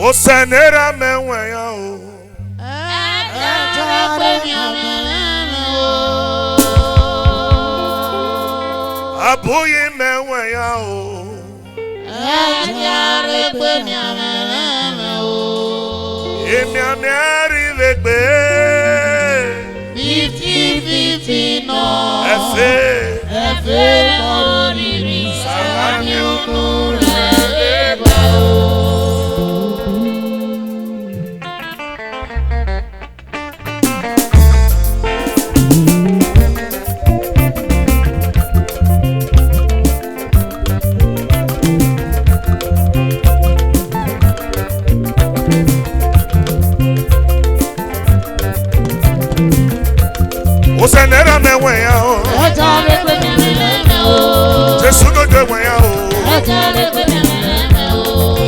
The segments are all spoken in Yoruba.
O senera menwaya o. Abuye menwaya o. Emi amiari vegbe. 50-50 no. Efe moriri. Salami unure leba. Osenera menwaya o. Jesu no dewaya o.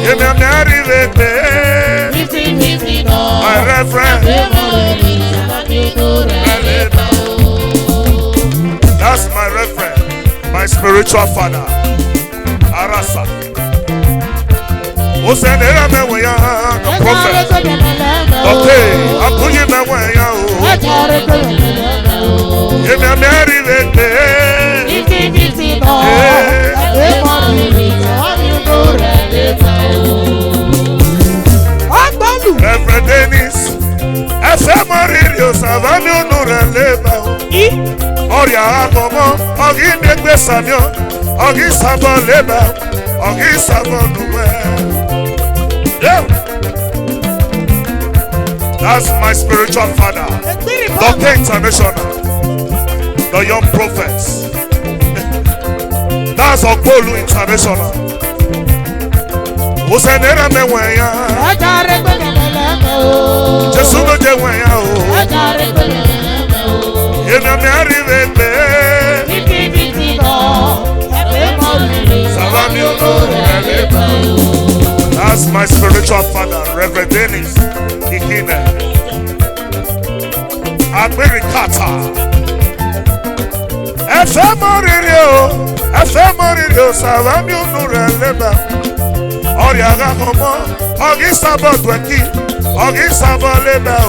Yemi amiari vegbe. 50-50 no. My reverend. That's my reverend, my spiritual father, Arasa. Osenera menwaya, the prophet. Okay, Abuye menwaya o. Yemi amiari vegbe. 50-50 no. Reverend Dennis, Efemoririo Savami Onure Leba. Oria Agomo, Ogi Negbe Samio, Ogi Sabo Leba, Ogi Sabo Nuwe. Yeah. That's my spiritual father, Dr. International, the young prophets. That's Okpolu International. Osenera menwaya. Jesu no jewaya o. Yemi amiari vegbe. 50-50 no. Salami onure leba. That's my spiritual father, Reverend Dennis Ikine. Amerikata. Efemoririo Salami onure leba. Oria gakomo, ogi sabo tweki, ogi sabo leba o.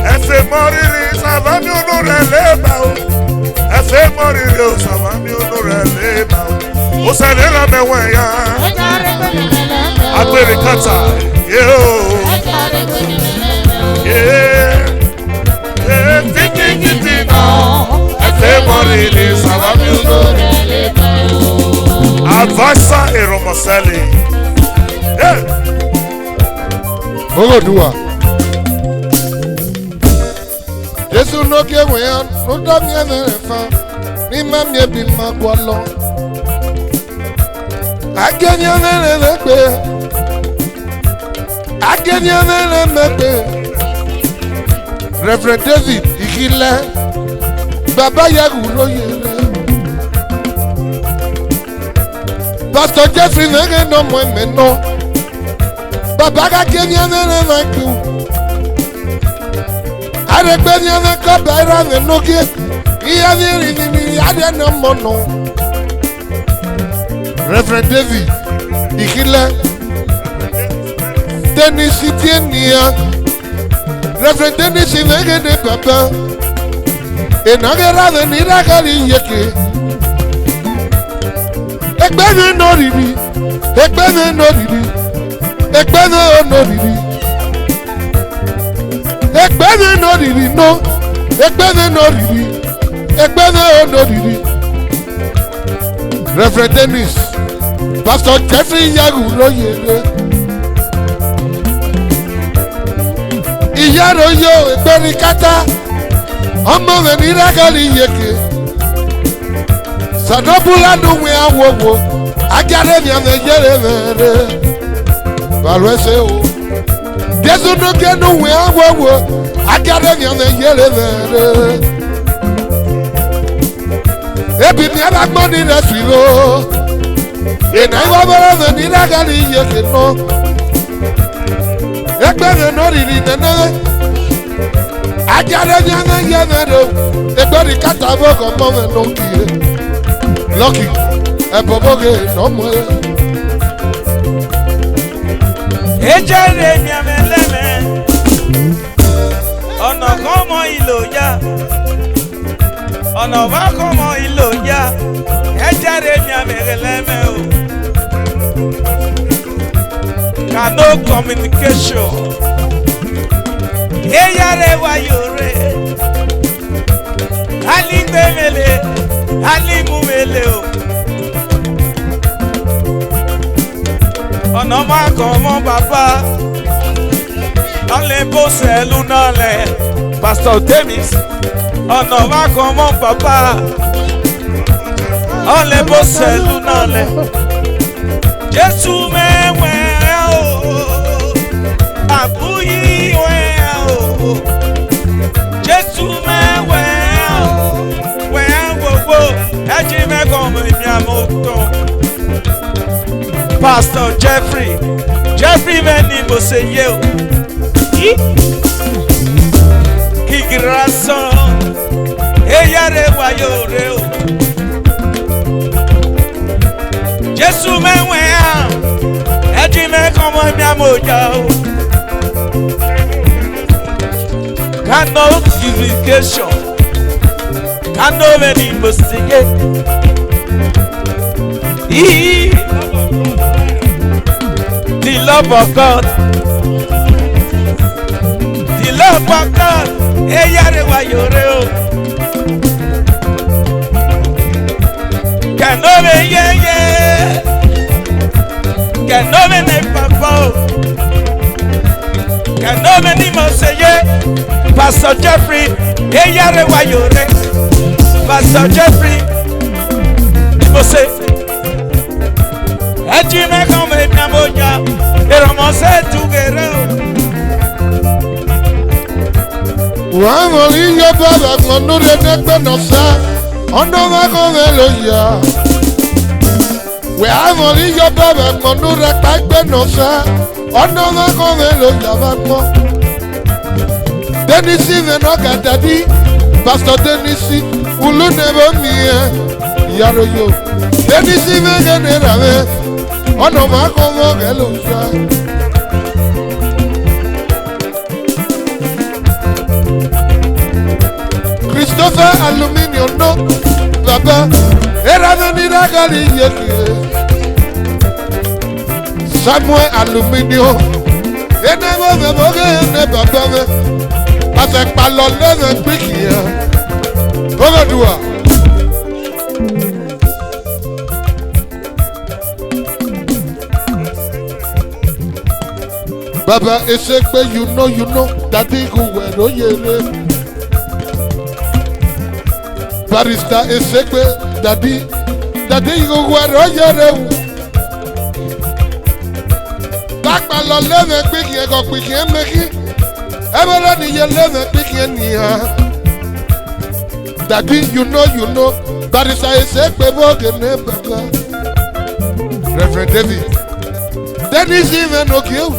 Efemoriri savami onure leba o. Efemoriri savami onure leba o. Osenera menwaya, Amerikata, yo. Yeah, 50-50 no. Efemoriri savami onure leba o. Advisor Eromhonsele. Yeah. Ogodua. Jesu no kewe ya no da mi efa. Ni ma mi bi ma gwalo. Agenya nele lekbe. Agenya nele mekbe. Reverend David Ikile. Baba Yagu loye. Pastor Jeffrey nege no mweme no. Baba ka Kenya nene naku. Aregbe nyane ka baira ne nokie. Iya diri ni mi ade no mono. Reverend David Ikile. Dennis Itienia. Reverend Dennis nege de papa. Enagera de nirakali yeke. Egbene no ribi, egbene no ribi, egbene no ribi, egbene no ribi no, egbene no ribi, egbene no ribi. Reverend Dennis, Pastor Jeffrey Yagu loyere. Iyaro yo egbeni kata, ọmọ mi ni rakali yeke. Sadobula nuwe awowo, agare mi ame yere mere. Balwese o. Jesu nuke nuwe awowo, agare mi ame yere mere. Ebi mi abagbo ni resilo. Ena iwa bere me ni ragali yeke no. Egbe me no riri nene. Agare mi ame yere mere. Egbe ni kata boko mo me no kiye. Lucky, a boboge no more. Ejere mi ameleme. Ọ̀nà kan mọ ìlò ya. Ọ̀nà bá kan mọ ìlò ya. Ejere mi ameleme o. No communication. Eyare wa yore. Ali gbemele, ali mumele o. Ọ̀nà máa kàn mọ́ bàbá. Ọ̀lẹ́ bó sẹ́lú náà lẹ̀. Pastor Demis. Ọ̀nà máa kàn mọ́ bàbá. Ọ̀lẹ́ bó sẹ́lú náà lẹ̀. Jésù mẹ́wẹ́ o. Àbúyí wẹ́ o. Jésù mẹ́wẹ́ o. Wẹ́ gbogbo. Ẹjí mẹ́kàn mọ̀ ní àmọ́tọ́. Pastor Jeffrey mẹ́ni mo ṣe yé o. Kìkì Ransom. Eyare wáyé rẹ o. Jésù mẹ́wẹ́ a. Ẹjí mẹ́kàn mọ̀ ní àmọ́jà o. Kano irrigation. Kano mẹ́ni mo ṣe yé. The love of God. The love of God. Eyare wa yore o. Kanome ye ye. Kanome ne papa o. Kanome ni mo se ye. Pastor Jeffrey. Eyare wa yore. Pastor Jeffrey. Ni mo se. Eji me come mi amoja. Eromhonsele together. Wàhálà yíyọ bàbá kan lórí ẹgbẹ́ náà sá. Ọ̀nà máa kọ́ ló yá. Wàhálà yíyọ bàbá kan lórí ẹgbẹ́ náà sá. Ọ̀nà máa kọ́ ló yá bá gbọ́. Denisi mẹ́nà gàdàbí. Pastor Denisi. Ulu nebo mi ẹ̀. Yàrá yóò. Denisi mẹ́gẹ́ ní ràmẹ́. Ọ̀nà máa kọ́ ló yá. Christopher Aluminium no baba era ni ragali yeke Samuel Aluminium ene mo me boge ene baba me ase palo leze pikia oga dua Baba esekpe you know that go where oyele Barista esekpe dadi igogwaro yere wu Takpa lo leve piki ego piki emeki Ebele ni ye leve piki eniya Dadi you know Barista esekpe boge ne baba Reverend David Dennis even okiewu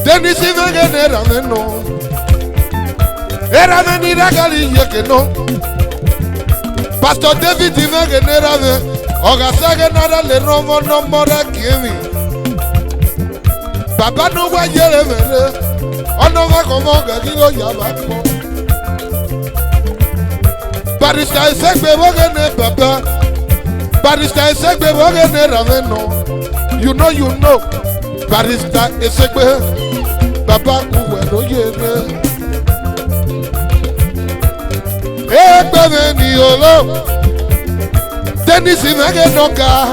Dennis even gene rameno Era veni ragali yeke no Pastor David even genera me Oga sage nada le romo no mora kiemi Papa no wa yere mere Ono wa komo gagigo yabako Barista esekbe wogene papa Barista esekbe wogene rameno You know Barista esekbe Papa kuwe no yere Ekpeme ni olo Dennis imege noka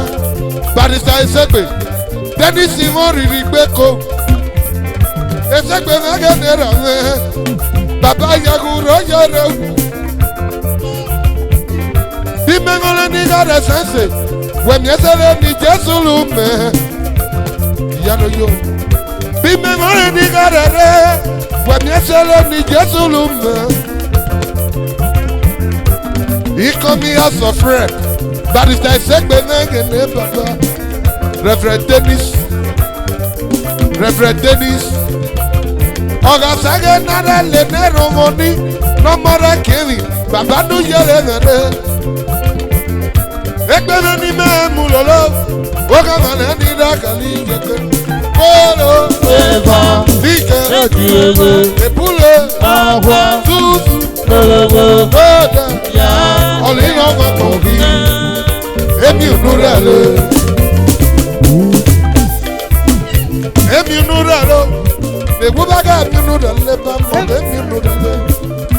Barista esekpe Dennis imo riri gbeko Esekpe mege nera me Baba yaguro yore Bimengole ni gare sense Wemiesele ni Jesu lume Yano yo Bimengole ni gare re Wemiesele ni Jesu lume He come here as a friend. That is the segment name, Papa. Reverend Dennis. Oga sage nada le nero money. No more Kevin. Baba do yere nere. Ekbebe ni me mulolo. Oga mane ni da kali yeke. Oh leba mo emi unu rele.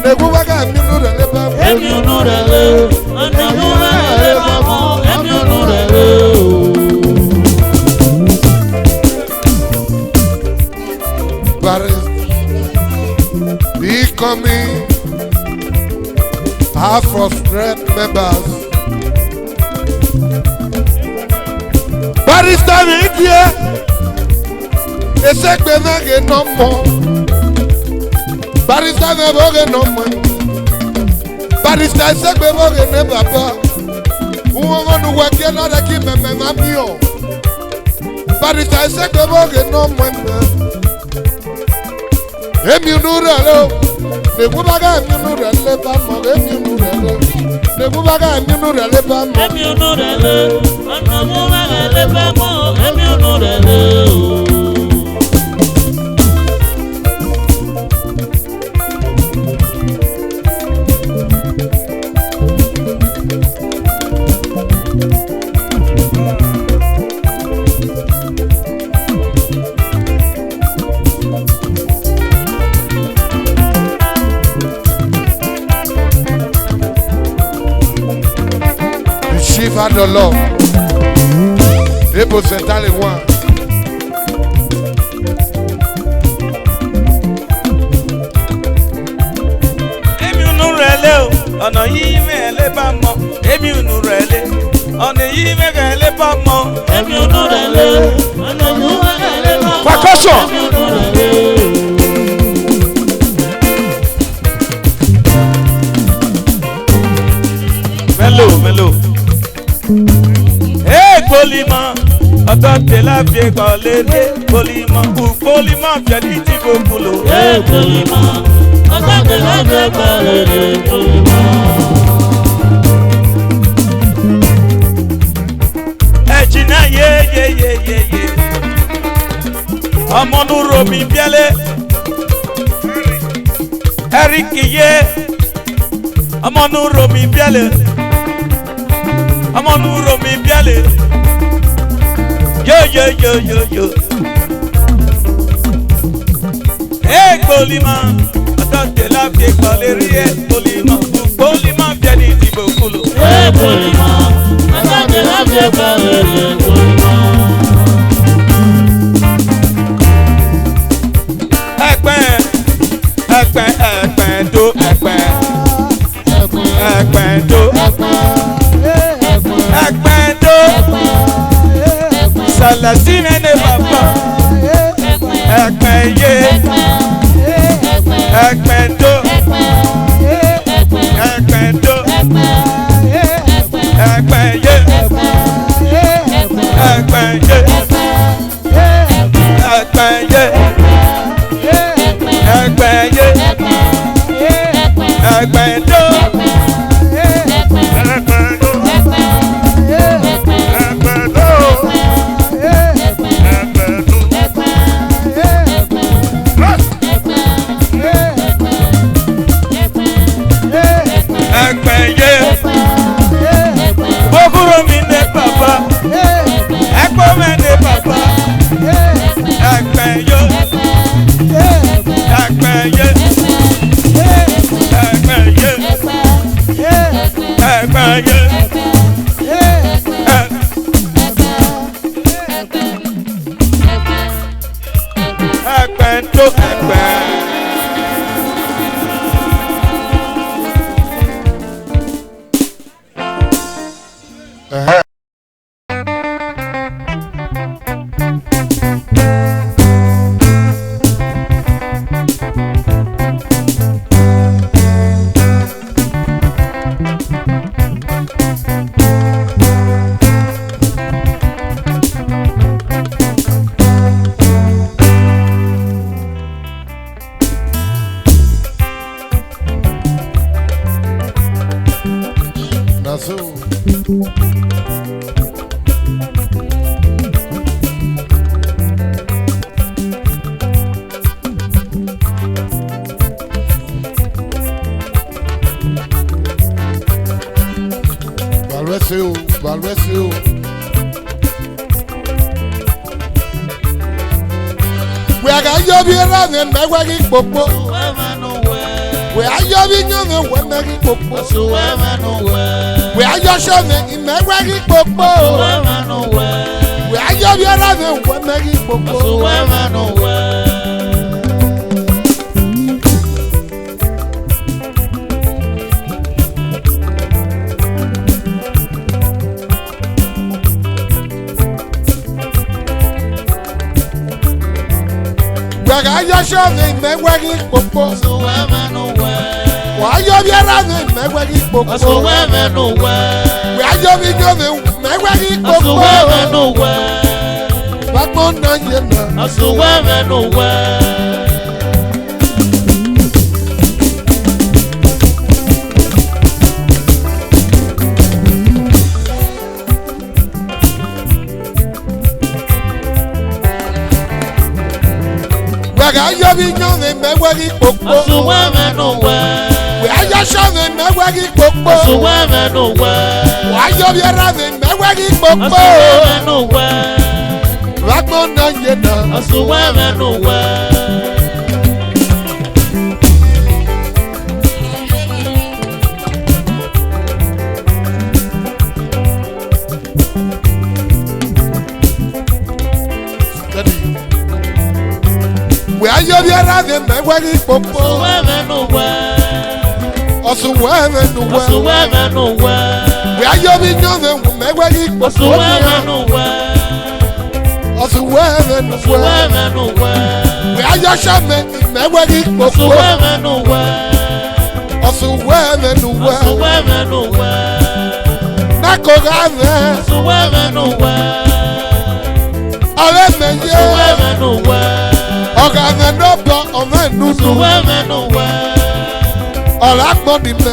Negubaga emi unu rele ba. Emi unu rele. Negubaga leba mo emi unu rele. Becoming half of red members. Barrister India, Esegbe Nage no more. Barrister Neboge no more. Barrister Esegbe Boge ne baba. Uwo nu wake na de ki meme na mi o. Barrister Esegbe Boge no more. Emi unu rele, negubaga emi unu rele ba mo emi unu rele. Negubaga emi unu rele ba mo. Emi unu rele, negubaga leba mo emi unu rele. Chief de l'homme, et pour cet aller loin. Emi unu rele o, ọ̀nà yìí mẹ́lẹ̀ bá mọ̀. Emi unu rele, ọ̀nà yìí mẹ́lẹ̀ bá mọ̀. Emi unu rele, negubaga leba mo Percussion. emi unu rele. Mélòó. Polima, ọ̀tọ̀ tẹ̀lé fi kọ́ lédè. Polima, polima fẹ́ni tí mo kúlò. Polima, ọ̀tọ̀ tẹ̀lé fi kọ́ lédè. Polima. Ẹ̀jìnà yé. Ọmọ nu romi biẹ́lẹ̀. Ẹ̀ríkì yé. Ọmọ nu romi biẹ́lẹ̀. Ọmọ nu romi biẹ́lẹ̀. Yo. Polima, ọ̀tọ̀ tẹ̀lé fi kọ́ lédè. Polima fẹ́ni tí mo kúlò. Polima, ọ̀tọ̀ tẹ̀lé fi kọ́ lédè. Polima. Ẹgbẹ́ndó Salasine ne bàbá ẹgbẹ́yé ẹgbẹ́ndó ẹgbẹ́yé ẹgbẹ́ndó. Bokuro mi ne papa, ẹkọ mi ne papa, ẹgbẹ́yó, ẹgbẹ́yé, ẹgbẹ́yé. Ẹgbẹ́ndó ẹgbẹ́. Gaga yobiera ne megwagi popo. We ayobi nyame we megi popo. We ayosho ne megwagi popo. We ayobiera ne we megi popo. Gaga ayosho ne megwagi popo. Why you be around me? Megwagi popo. We are you be going? Megwagi popo. What more than you know? Gaga you be going? Megwagi popo. We are just showing Megwagi popo. Why you be around me? Megwagi popo. What more than you know? We are you be around me? Megwagi popo. Also, wherever no way. We are you be young, Megwagi popo. Also, wherever no way. We are your shaman, Megwagi popo. Also, wherever no way. Nako Gane. All men, Ogana no block on my nudu. All I want in the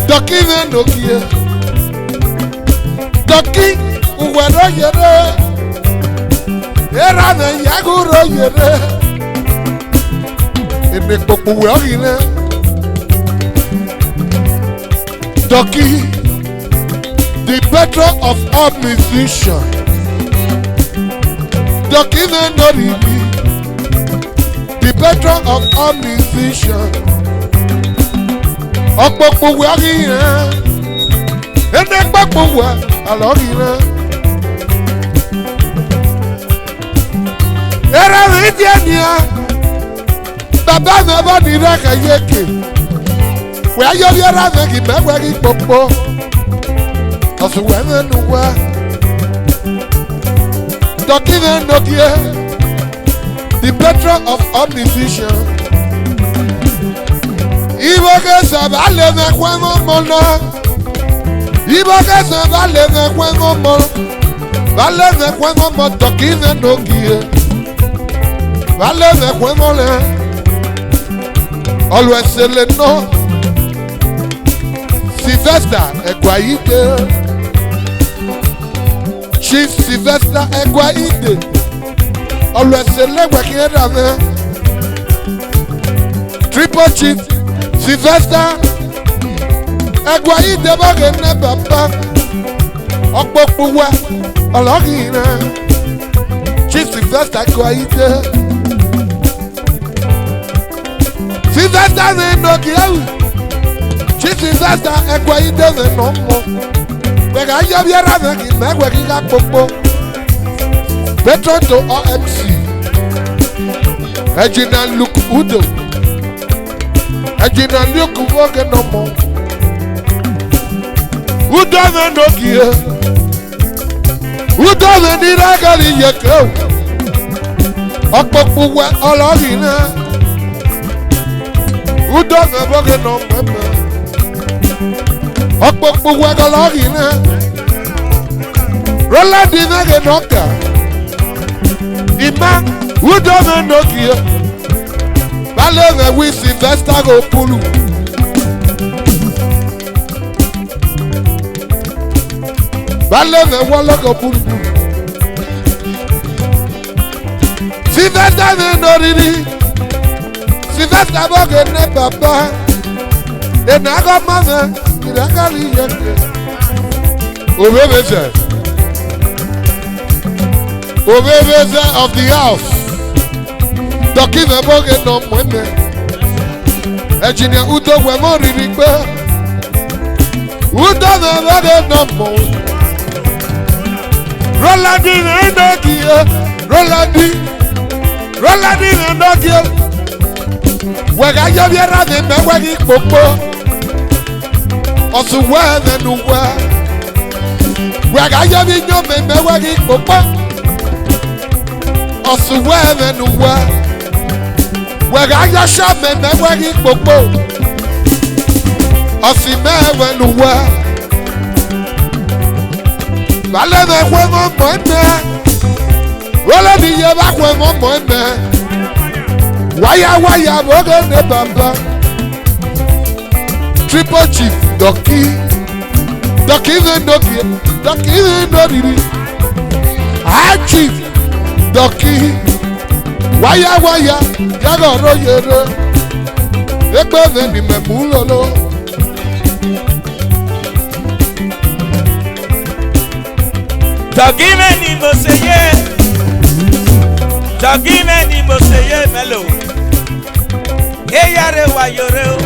Doki no kia. Doki, Uwero yere. Era the Yaguro yere. It make Popu Wagina. Doki, the better of all musicians. Doki no really. The patron of all musicians. Ọ̀pọ̀pọ̀ wẹ̀ rí yẹn. Ẹni pọ̀pọ̀ wẹ̀ àlọ́ rí yẹn. Ẹrẹ́ rí díẹ̀ nìyẹn. Bàbá mi bá ní rẹ́kẹ̀ yékè. Wẹ̀ ayọ́ bí ẹrẹ́ mi kì mẹ́wẹ́ rí pọ̀pọ̀. Ọ̀sùn wẹ̀ mẹ́nu wẹ̀. Doki no nokie. The patron of all musicians. Ibo que se vale de juego mono. Ibo que se vale de juego mono. Vale de juego mono. Doki de nokie. Vale de juego le. Always se le no. Sylvester Egwaide. Chief Sylvester Egwaide. Always select working around there. Triple Chief Sylvester Egwaide Bogan Papa Okpokpuwa Ologina Chief Sylvester Egwaide Sylvester Nokia Chief Sylvester Egwaide no more. Wega yo bi ara me ki Megwagi ga popo. Petron to OMC. Ejina Luke Udo. Ejina Luke Woge no more. Udo na Nokia. Udo na ni ragali yeko. Okpopu we olorina. Udo na Woge no more. Okpopu we olorina. Roland dina ge noka. Ima, who doesn't know here? Ballet with Sylvester go pulu. Ballet the wall go pulu. Sylvester no really. Sylvester boge ne papa. And I got mother. I got you. Oh, Obebeze of the house. Doki me boge no mweme. Engineer Udo wemo ririkbe. Udo me boge no mweme. Rolandi me ndogie. Rolandi me ndogie. Wega yobiera me wegi popo. Osuwe me nuwe. Wega yobi nyome me wegi popo. Osuwe me nuwe. Wega yasha me wegi popo. Osi me nuwe. Vale me juego moime. Wala mi yeba juego moime. Waya boge ne bamba. Triple chief Doki me no diri. High chief Doki. Waya yago ro yere. Egbe me ni me mulolo. Doki me ni mo seye melo. Eyare wa yore o.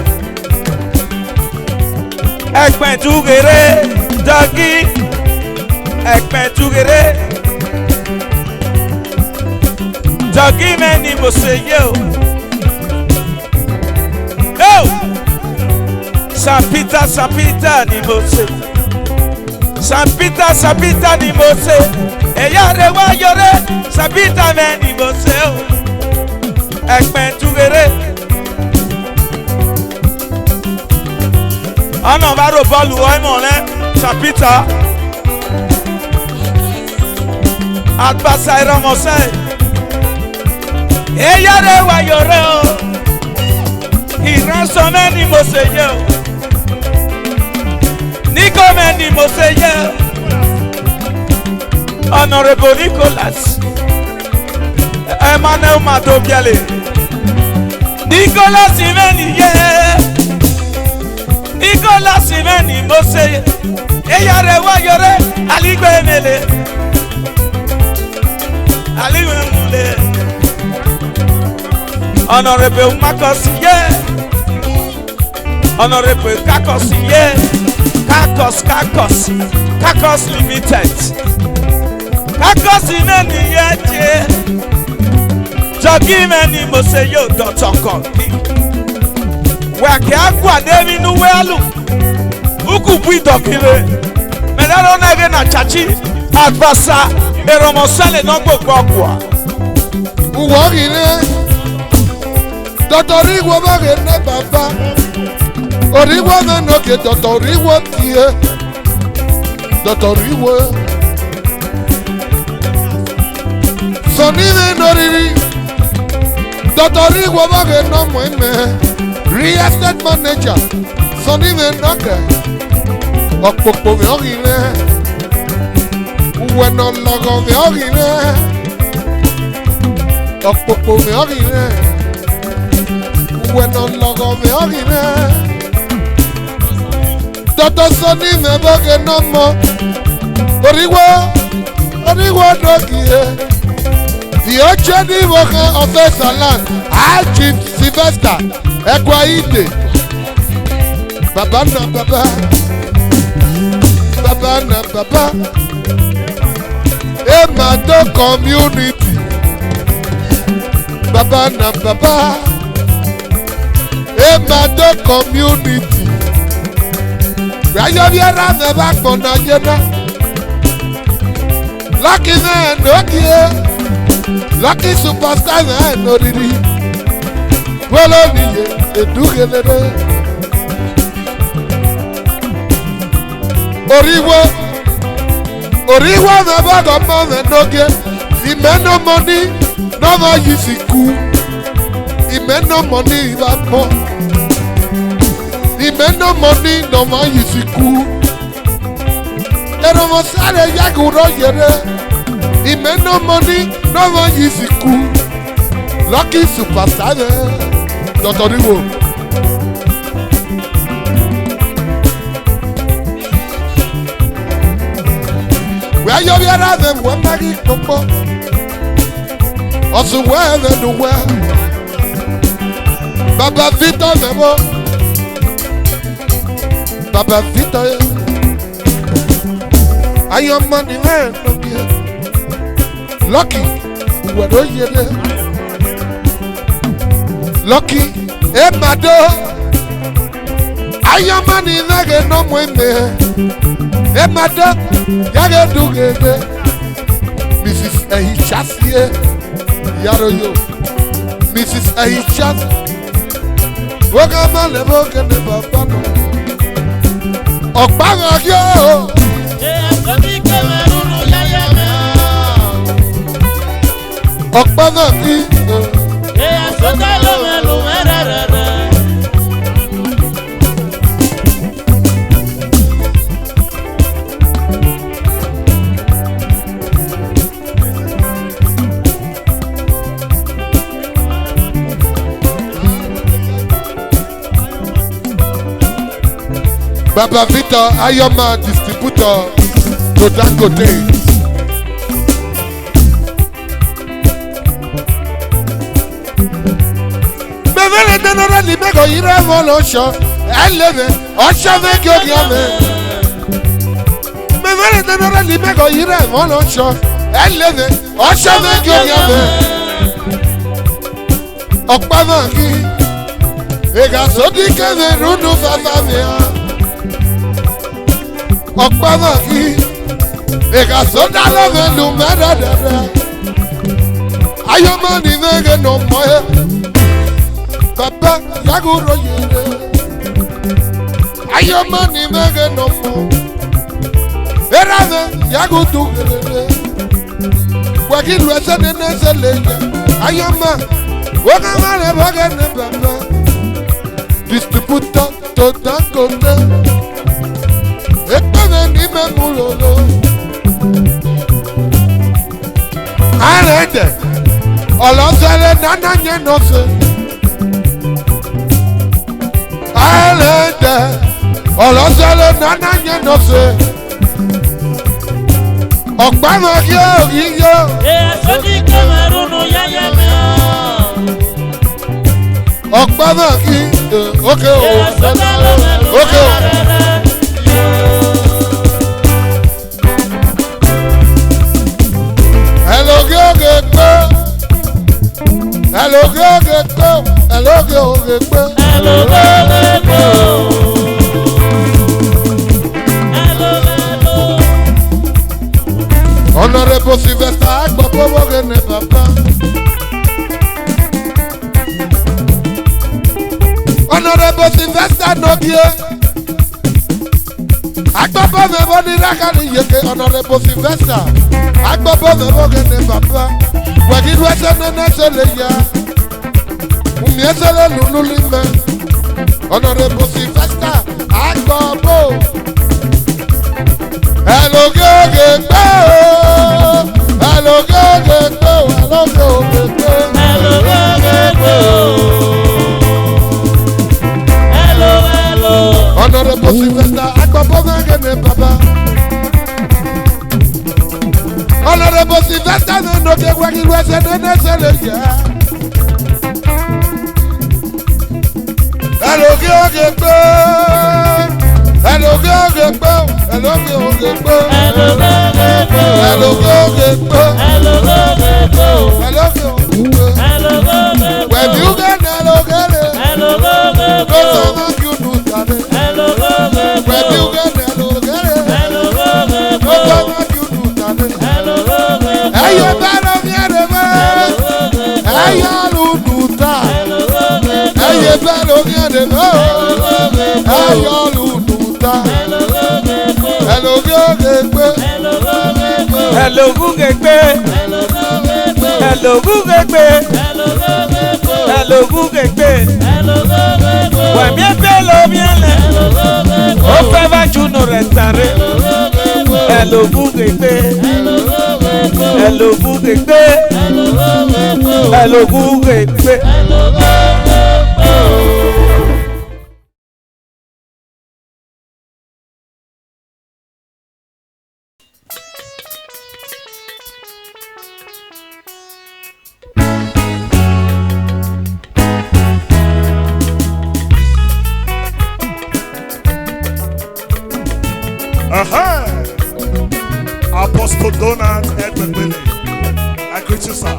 Ekpen tugere Doki. Ekpen tugere. Doki me ni mo seye o. Oh! Saint Peter ni mo se. Saint Peter ni mo se. Eyare wa yore. Saint Peter me ni mo se o. Ekpen tugere. Ọ̀nà bá rò bọ́ọ̀lù ọ̀ìmọ̀ rẹ̀ Saint Peter. Àgbàsá Eromhonsele. Eyare wa yore o. Ransom ni mo se ye o. Nico ni mo se ye o. Honorable Nicholas. Emmanuel Madobiale. Nicholas ni ye. Nicholas ni mo se ye. Eyare wa yore. Aligbe mele. Aligbe mule. Honorable Marcus ye. Honorable Kakos ye. Kakos Limited. Kakos ni ye je. Jogi me ni mo se yo Dr. Koki. Wake akwa devi nu welu. Uku bui dokile. Medalo nege na chachi. Advasa Eromhonsele no gbogbo kwa. Uwogile. Dotoriwo boge ne baba. Oriwo me no ke dotoriwo tie. Dotoriwo. Soni me no riri. Dotoriwo boge no mweme. Real estate manager. Soni me no ke. Okpopo me ogile. Uwe no logo me ogile. Okpopo me ogile. Uwe no logo me ogile. Toto Soni me boge no mo. Oriwo dogie. The Ocheni Woke of Salan. I Chief Sylvester Ekwaide. Baba na baba. Emado community. Baba na baba. Emado community. Rayobiara me back for Nigeria. Lucky man, okay. Lucky superstar man, no didi. Well, only do get it. Oriwo me bag of money, no get. The men no money, no more use it cool. The men no money, even more. The men no money, no more use it cool. Eromhonsele yaguro yere. The men no money, no more use it cool. Lucky superstar, Dr. Riwo. Where you are them, one baggy popo. Also well and well. Baba Vita Memo. Baba Vita. I am money man. Lucky. What do you do? Lucky. Emado. I am money nage no mweme. Emado. Yage dugede. Mrs. Ahichasie. Yaro yo. Mrs. Ahichas. Wogama lebo kene babano. Okbanga yo. Okbanga ki. Baba Victor Ayoma distributor to Dangote. Bevele denora limego ire volosho. Eleve osho vekyo diame. Bevele denora limego ire volosho. Eleve osho vekyo diame. Okpavangi. Ega sodi keve rundu fafamia. Okpavangi. Ega soda love lumerada. Ayoma ni vege no moye. Papa yaguro yere. Ayoma ni vege no mo. Erave yagutu yere. Wakilu esene neseleya. Ayoma wakamane bagene papa. Distributor to Dangote. Ekpene ni memulolo. Arende. Olosele nana nye nose. Arende. Olosele nana nye nose. Okpama yo yo. Sodi Cameroon yaya me. Okpama ki. Okay. Okay. Hello go. Hello go. Hello go. Hello go. Honorable Sylvester Agbabowo gene papa. Honorable Sylvester Nobie. Agbabowo mebo ni rakani yeke. Honorable Sylvester Agbabowo gene papa. Wagiru esene neseleya. Umiesele lululime. Honorable Sylvester Agbabowo. Hello go. Hello go. Hello. Honorable Sylvester Agbabowo gene papa. Honorable Sylvester no ke wagiru esene neseleya. Hello go. Hello go. Hello go. When you get hello go. Go make you do that. When you get hello go. Go make you do that. Hey you better be the man. Hey you do that. Hey you better be the man. Hey you do that. Hello go. Hello Gugegbe. Hello Gugegbe. Hello Gugegbe. Wẹ̀mí ẹgbẹ́ lomi ẹlẹ̀. Ó fẹ́ bá Juno rẹ̀ sáré. Hello Gugegbe. Hello Gugegbe. Hello Gugegbe. I greet you, sir.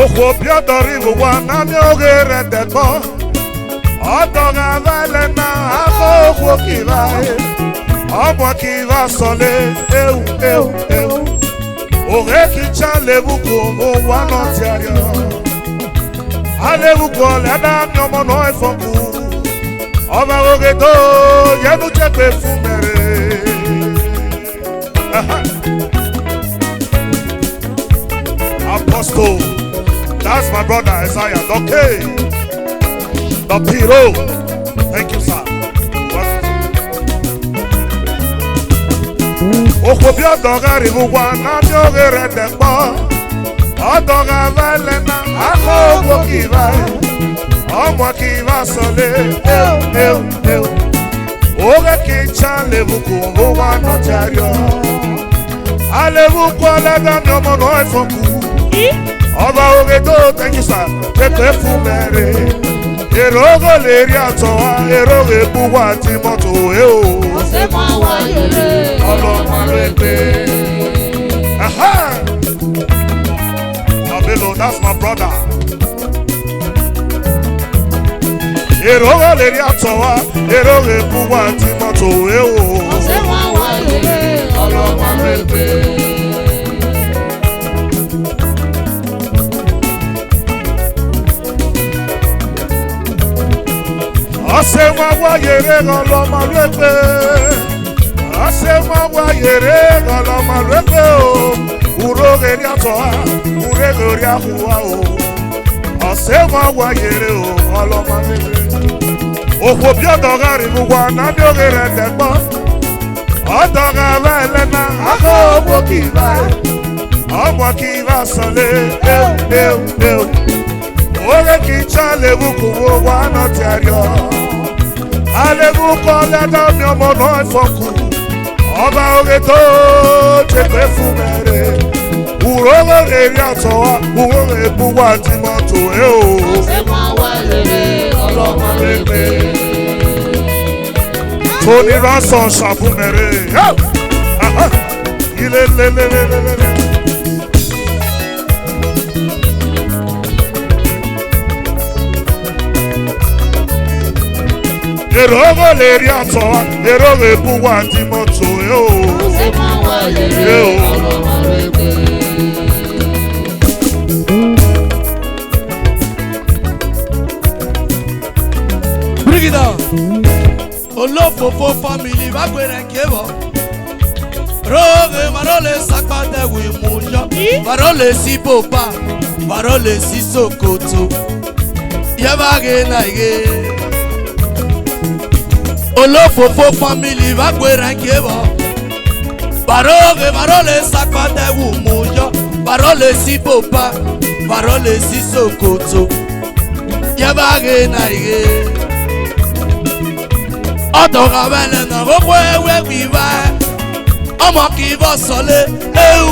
Okwopia dori wana mi ogere deko. Odoga vale na ako okwokiva. Omo kiva sole eu. Ore kicha lebuko mo wana tiario. Alebuko leda mi omo no efoku. Oba ogedo yenu chepe fumere. Apostle. That's my brother Isaiah. Okay. The Piro. Thank you, sir. Okwopia doga ribuwa na miogere dekpo. Odoga vele na ako okwokiva. Omo kiva sole eu. Oge kicha lebuku mwa no tiario. Alebuku lega mi omo no efoku. Oba ogedo, thank you, sir. Pepe fumere. Erogo leri atoa, eroge buwa timoto eo. Ose mwa yere. Olo marete. Aha. Abelo, that's my brother. Erogo leri atoa, eroge buwa timoto eo. Ose mwa yere. Olo marete. Asemwa yere golo malwepe. Asemwa yere golo malwepe o. Uroge ri atoa, urege ri ahuwa o. Asemwa yere o golo malwepe. Okwobi odoga ribuwa na mi ogere dekpo. Odoga vele na ako okwokiva. Omo kiva sole eu. Oge kicha lebuku wo wana tiario. Alebuko leda mi omo no efoku. Oba oge to chepe fumere. Urogo eri atoa, urogo ebuwa timoto eo. Ose mwa yere. Olo marete. Tony Ransom shabumere. Ilelelelelele. Erogo leri atoa, erogo ebuwa timoto eo. Ose mwa yere. Olo marete. Brigida Olofofo family va kwere nkebo. Roge marole sakpate wi munjo. Marole si popa, marole si sokoto. Yabage na ige. Olofofo family va kwere nkebo. Baroge marole sakpate wi munjo. Marole si popa, marole si sokoto. Yabage na ige. Odoga vele na gokwe we viva. Omo kiva sole eu.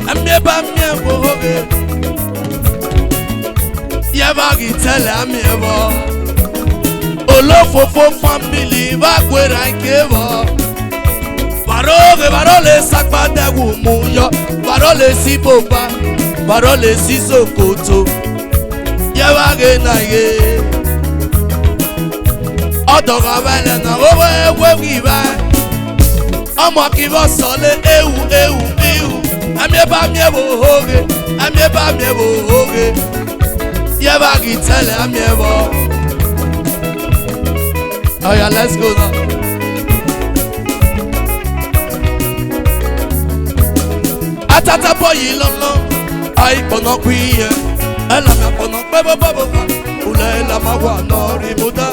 Amye ba mye boge. Yaba gitele amye bo. Olofofo family va kwera nkebo. Barole sakpa dewu muyo. Barole si popa. Barole si sokoto. Yaba ge na ye. Odoga vele na we viva. Omo kiva sole eu. Amye ba mye boge. Amye ba mye boge. Yaba gitele amye bo. Oh yeah, let's go now. Atata boy lolo. Ai pono kwiye. Ela me pono bebo. Ula ela mawa no rimuda.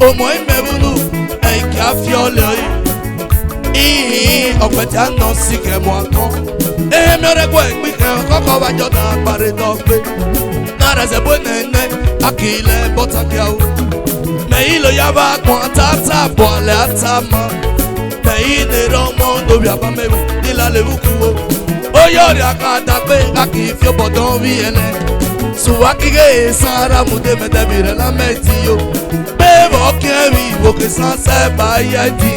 Omo imebulu. Ai kafiole. Ọ̀pẹ̀tẹ̀ àná sí kẹ̀mọ́ àná. Èmi ọ̀rẹ́gbọ́ ìpínlẹ̀ kọ́kọ́ wá jọ náà parí dọ́gbé. Náà rẹ̀ bó nẹ̀ẹ́nẹ́ akílẹ̀ bọ́tàkìá o. Mẹ̀yìn ló yá bá pọ̀n àtàtà bọ̀ àlẹ́ àtàmọ́. Mẹ̀yìn lè rán ọmọ lórí àbámẹ́wò nílà lè wúkú o. Ó yori akadagbe akifio bodon vi ele. Suwakige sara mude medebire la metio. Bebo kemi boke sanse bayadi.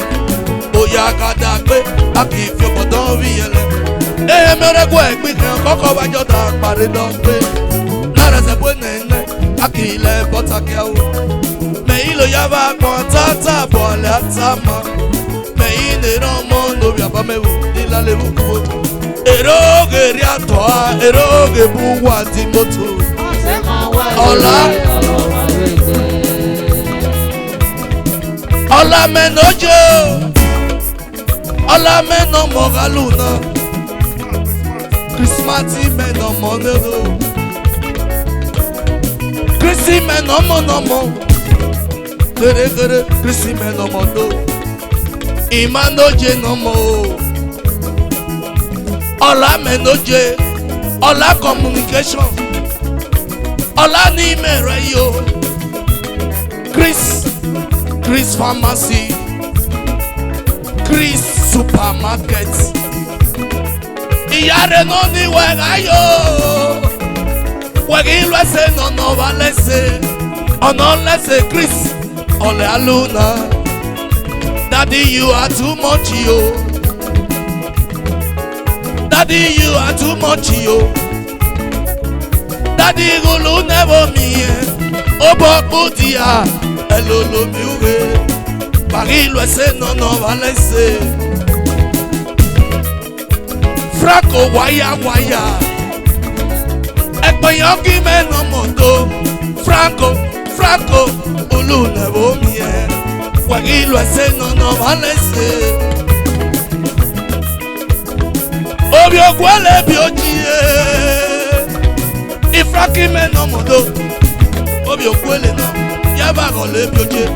Oya akadagbe akifio bodon vi ele. Mere gwe gbikan koko wajo da pare dogbe. Lara se bo nene akile botake o. Me ilo yaba kon tata bole atama. Me ine romo no bi abamewu ila le buko. Eroge riatoa eroge buwa ti moto. Ola menojo. Ola meno mogaluna. Christmas meno monero. Christmas meno monomo. Gere Christmas meno mono. Imanoje no mo. Ola menoje. Ola communication. Ola ni mere yo. Chris pharmacy. Chris supermarket. Iyare no ni wega yo. Wegi lo se no vale se. Ono lese Chris. Ole aluna. Daddy you are too much yo. Daddy you are too much yo. Daddy gulu never me. Obo kutia. Elolo mi uwe. Paris lo se no vale se. Franco waya. Ekpeyan ki me no moto. Franco ulu never me. Wagi lo se no vale se. Obi okwele bi ojie. Ifraki me no moto. Obi okwele no. Yaba go le bi ojie.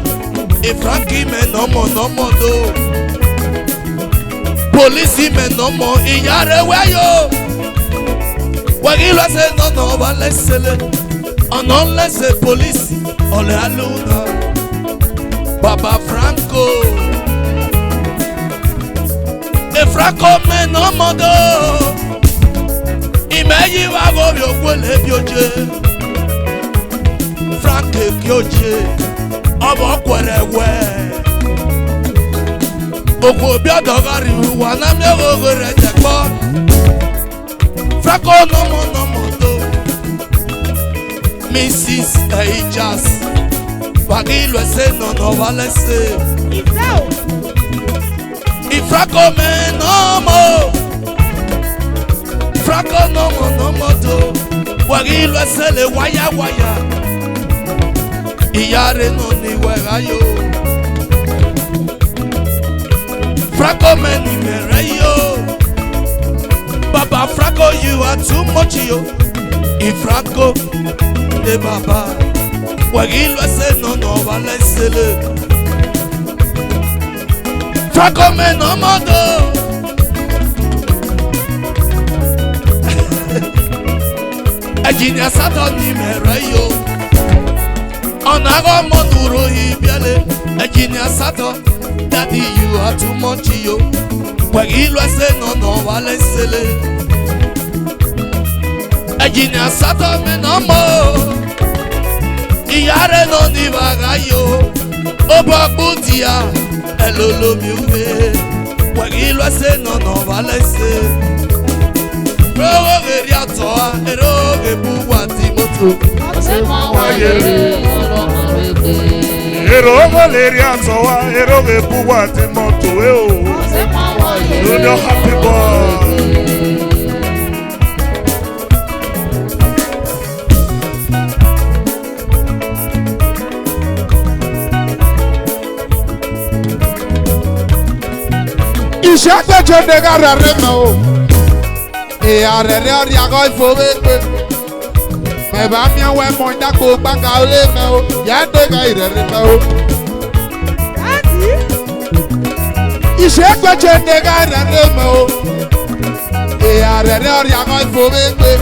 Ifraki me no moto. Police me no mo iyare weyo. Wagi lo se no vale se le. Unless the police ole aluna. Baba Franco. The Franco me no modo. Imeyi wa go bi okwele bi oje. Franco kyoje. Obo kwere we. Oko bi odogari wa na mi go re jepo. Franco no modo. Mrs. Eijas. Wagi lo se no vale se. Ifrako me no mo. Frako no mo to. Wagi lo se le waya. Iyare no ni wega yo. Frako me ni mere yo. Baba Frako you are too much yo. Ifrako de baba. Wagi lo se no vale se le. Franco me no modo. Ejinia sato ni mere yo. Onago monuro ibiale. Ejinia sato. Daddy you are too much yo. Wagi lo se no vale se le. Ejinia sato me no mo. Iyare no ni bagayo. Obo butia. Elolo mi uwe. Wagi lo se no vale se. Rogo geri atoa. Eroge buwa ti moto. Erogo leri atoa. Eroge buwa ti moto. You know happy boy. Ìṣẹ́gbẹ́jọ nìkan rẹ̀ mọ́ o. Ìyá rẹ̀ rí ọ̀rẹ́ àgọ́ ìfowópamọ́. Mẹ̀bà mi àwọn ẹ̀mọ́ ìdáko gbàgà olé mẹ́ o. Yà á dé ka ìrẹ̀rẹ̀ mẹ́ o. Ìṣẹ́gbẹ́jọ nìkan rẹ̀ mọ́ o. Ìyá rẹ̀ rí ọ̀rẹ́ àgọ́ ìfowópamọ́.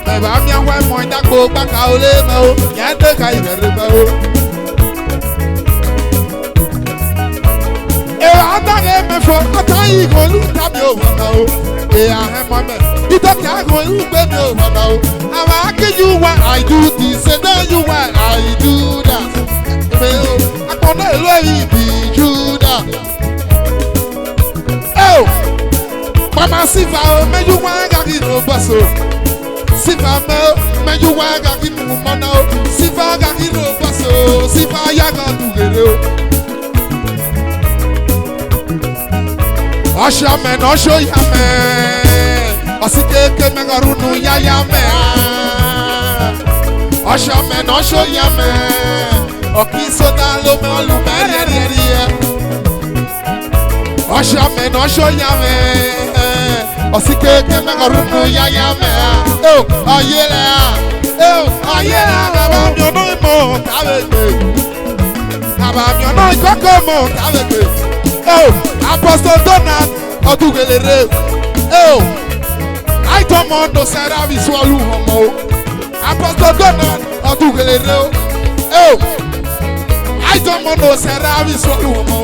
Mẹ̀bà mi àwọn ẹ̀mọ́ ìdáko gbàgà olé mẹ́ o. Yà á dé ka ìrẹ̀rẹ̀ mẹ́ o. Adáre mẹ́fọ́ ọ̀tá yìí kò lù tàbí òwò náà o. You don't care who you baby over now. I'm asking you why I do this, and then you why I do that. I wanna let you be Judah. Oh, Mama Siva, may you want to get no basso. Siva, may you want to get no mono. Siva, got no basso. Siva, yaga to get it. Osha man, Osho Yaman. Osike megarunu ya yame. Osha man, Osho Yaman. Okiso da lo me olume. Osha man, Osho Yaman. Osike megarunu ya yame. Oh, ayela. Oh, ayela. Baba mi ono mo kabeke. Baba mi ono ikoko mo kabeke. Oh, Apostle Donald Odugelere. Oh, I don't want to say that we swallow homo. Apostle Donald Odugelere. Oh, I don't want to say that we swallow homo.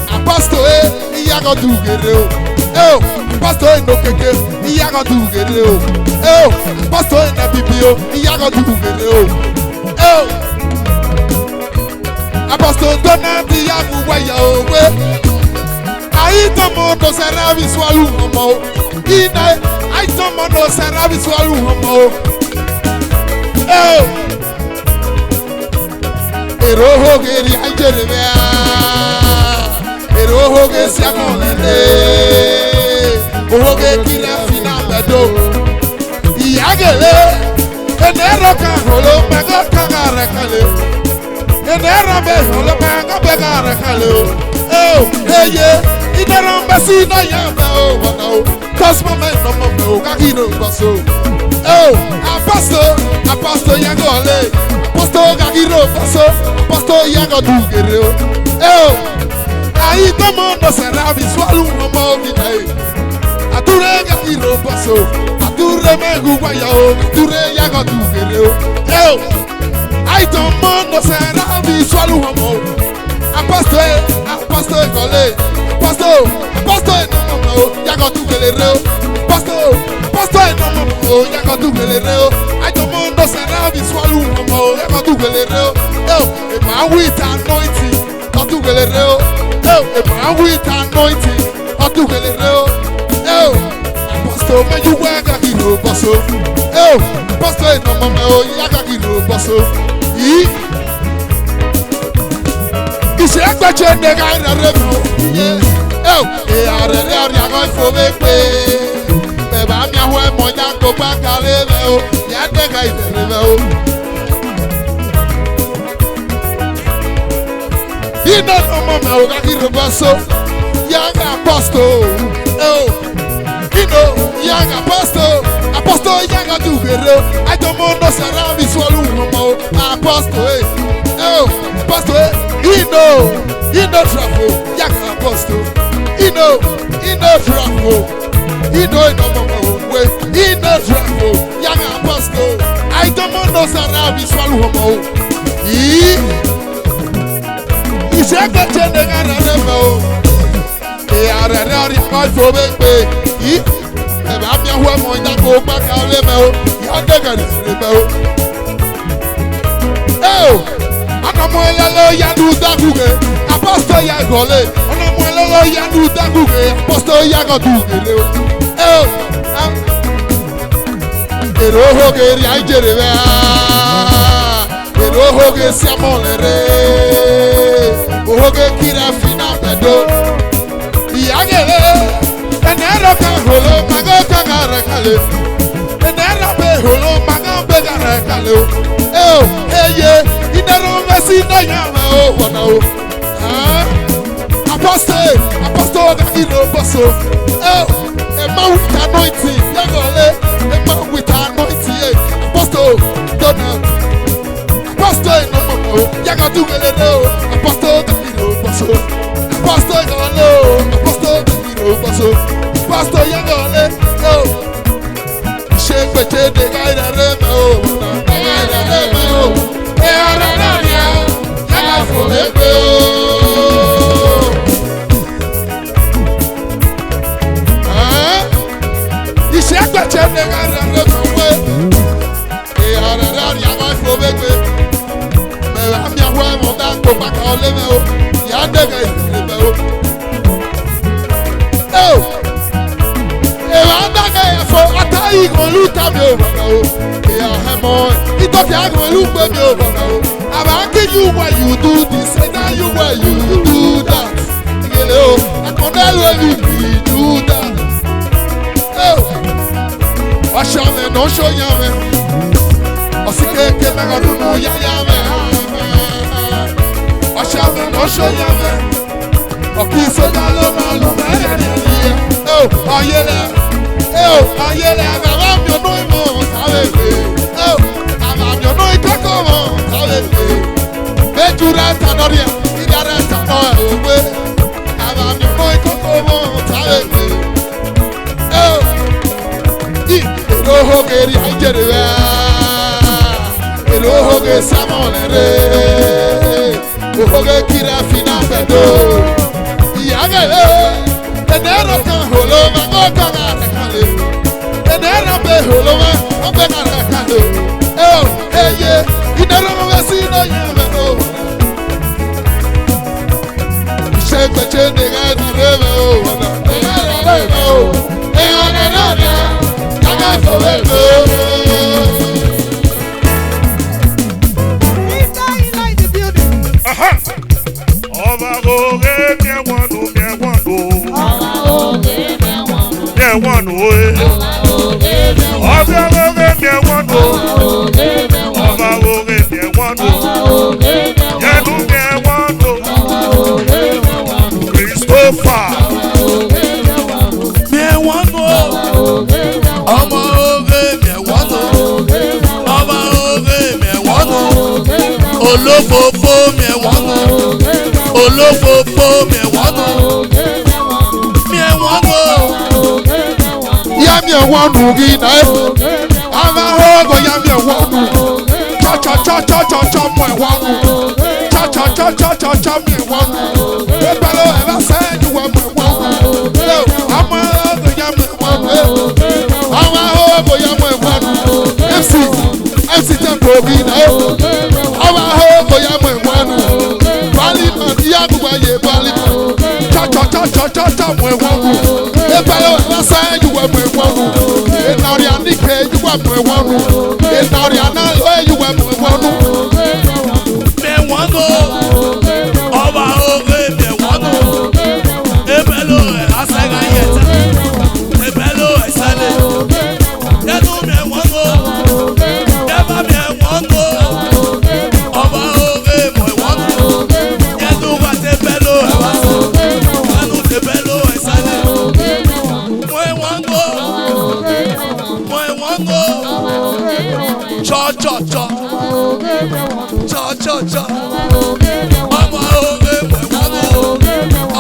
Apostle Iyago Dugere. Oh, Apostle Nokeke Iyago Dugere. Oh, Apostle Nabibio Iyago Dugere. Oh, Apostle Donald Iyago Wayo. I don't want to say that we swallow homo. I don't want to say that we swallow homo. Oh, Eroho geri anjerebe. Eroho ge siamolele. Oho ge kila fina bedo. Iyagele. Enero ka holo mega kagare kale. Enero be holo mega begare kale. Oh, hey yeah. Idero mbasi na yamba oh wana oh. Cause my man no mo kakino baso. Oh, Apostle Yagole. Apostle kakino baso. Apostle Yago Dugere. Oh, I don't want to say that we swallow no more today. Ature kakino baso. Ature megu waya. Ature Yago Dugere. Oh, I don't want to say that we swallow no more. Apostle Gole. Apostle no Yago Dugere. Apostle no Yago Dugere. I don't want to say that we swallow no more. Yago Dugere. Oh, a man with anointing. Dugere. Oh, a man with anointing. Dugere. Oh, Apostle man you work like you basso. Oh, Apostle no Yago basso. Ise agbache nega ira remo. Oh, are go fo me pe. Me ba mi aho e mo ya ko gba kale me o. Ya nega ira remo o. Ina no mo me o ga ki robaso. Young apostle. Oh, young apostle. Apostle young Dugere. I don't want to say that we swallow no apostle. Oh, apostle. He know trouble, young apostle. He know trouble. He know way. He know trouble, young apostle. I don't want no sarabi swallow homo. He said that you never know. They are a real for me. He I'm your woman that go back out of the you're never. Oh. Anamuelelo yanu daguge, Apostle Yagole. Anamuelelo yanu daguge, Apostle Yago Dugere. Oh, Eroho geri anjerebe. Eroho ge siamolere. Oho ge kira fina bedo. Yagele. Enero ka holo mago kagare kale. Enero be holo mago begare kale. Oh, hey yeah. Idero mesi na yama oh wana oh. Apostle kakino baso. Oh, a man with anointing. Yagole, a man with anointing. Apostle Donald. Apostle no Yago Dugere. Apostle kakino baso. Apostle Golo. Apostle kakino baso. Apostle Yagole. Oh, Shekwe de gaira reme oh. Gaira reme oh. gbẹ̀tsẹ̀ ní ká rẹ̀ rẹ̀ mọ̀ wé. Ìyá rẹ̀ rẹ̀ rí àwọn ìfowó gbé. Mẹ̀rẹ̀ àmì àwọn ẹ̀mọ̀ dá kó pàkà ọ̀lẹ́ mẹ́ o. Ìyá dẹ̀gẹ̀ ìdílé mẹ́ o. Ìwà dàgẹ̀ ẹ̀fọ́ àtàyè ìgbọ̀nlú tàbí òbàdà o. Ìyá ẹ̀mọ́ ìtọ́kì àgbọ̀nlú gbé mi òbàdà o. Àbá kí you where you do this, say that you where you do that. Ìgbèlè o, àkọ́ndẹ́lù ẹ̀mí kì í do that. Ọ̀ṣọ́ mi nà ọ̀ṣọ́ yá mi. Ọ̀sì kéèké mẹ́rin ọdún nù yáyá mi. Ọ̀ṣọ́ mi nà ọ̀ṣọ́ yá mi. Ọ̀kì sọ́jà ló máa lù mẹ́rin yẹn. Ọ̀yẹ́lẹ̀ ọ̀yẹ́lẹ̀ àgbàrá mi ọdún ìmọ̀ sáré gbé. Àgbà mi ọdún ìkẹ́kọ̀ọ́ mọ̀ sáré gbé. Méjì rẹ̀ tànà rí ẹ̀, ìdá rẹ̀ tànà ẹ̀ òwe. Àgbà mi ọdún ìkẹ́kọ̀ọ́ mọ̀ sáré gbé. Èlò oge rí àìjẹ̀rẹ̀ rẹ̀. Èlò oge sámọ̀lẹ̀ rẹ̀. Oge kiri àfinà gbẹ̀dọ̀. Ìyá gẹ̀lẹ́. Enero kan holoma ngoka ngarekale. Enero be holoma ngoka ngarekale. Eye, inero mvesino yeme o. Shekwe chende gani reme o. Reme o. Eone nane, kanga fowelo. Ọba oge miẹwọnu miẹwọnu. Miẹwọnu oye. Ọba oge miẹwọnu. Ọba oge miẹwọnu. Yẹnu miẹwọnu. Christopher. Miẹwọnu. Ọmọ oge miẹwọnu. Ọba oge miẹwọnu. Olófòfò miẹwọnu. Olófòfò miẹwọnu. Miẹwọnu. Ya miẹwọnu gị na ama hogo ya miẹwọnu. Chọ miẹwọnu. Chọ miẹwọnu. Ebalo ebe sẹ́yìn wọ miẹwọnu. Ama hogo ya miẹwọnu. Ama hogo ya miẹwọnu. MC Tempo gị na ama hogo ya miẹwọnu. Parliament ya gbogbo ayé parliament. Chọ miẹwọnu. Ebalo ebe sẹ́yìn wọ miẹwọnu. Ìnàrí àníkè yíwọ miẹwọnu. Ìnàrí ànáwó yíwọ miẹwọnu. Miẹwọnu. Ọba oge miẹwọnu. Ebelo asẹ́gà yẹta. Ebelo ẹsẹ̀lẹ̀. Yẹnu miẹwọnu. Yẹba miẹwọnu. Ọba oge miẹwọnu. Yẹnu wa tebelo ẹwàsọ. Yẹnu tebelo ẹsẹ̀lẹ̀. Miẹwọnu. Miẹwọnu. Chọ. Ọba oge miẹwọnu.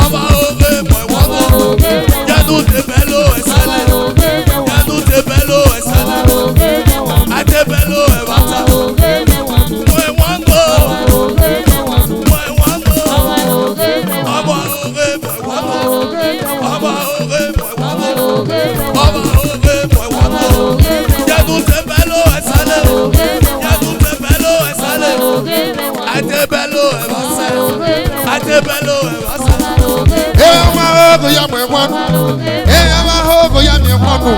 Ọba oge miẹwọnu. Yẹnu tebelo ẹsẹ̀lẹ̀. Yẹnu tebelo ẹsẹ̀lẹ̀. Atebelo ẹwàsọ. Miẹwọnu. Miẹwọnu. Ọba oge miẹwọnu. Ọba oge miẹwọnu. Ọba oge miẹwọnu. Yẹnu tebelo ẹsẹ̀lẹ̀. Yẹnu tebelo ẹsẹ̀lẹ̀. Atebelo ẹwàsọ. Atebelo ẹwàsọ. Ama hogo ya miẹwọnu. Ama hogo ya miẹwọnu.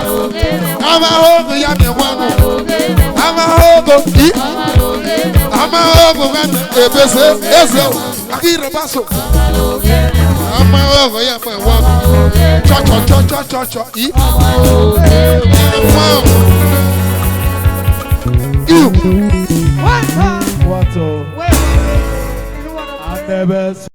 Ama hogo ya miẹwọnu. Ama hogo i. Ama hogo gani ebese eze akira baso. Ama hogo ya miẹwọnu. Chọ i. What? I never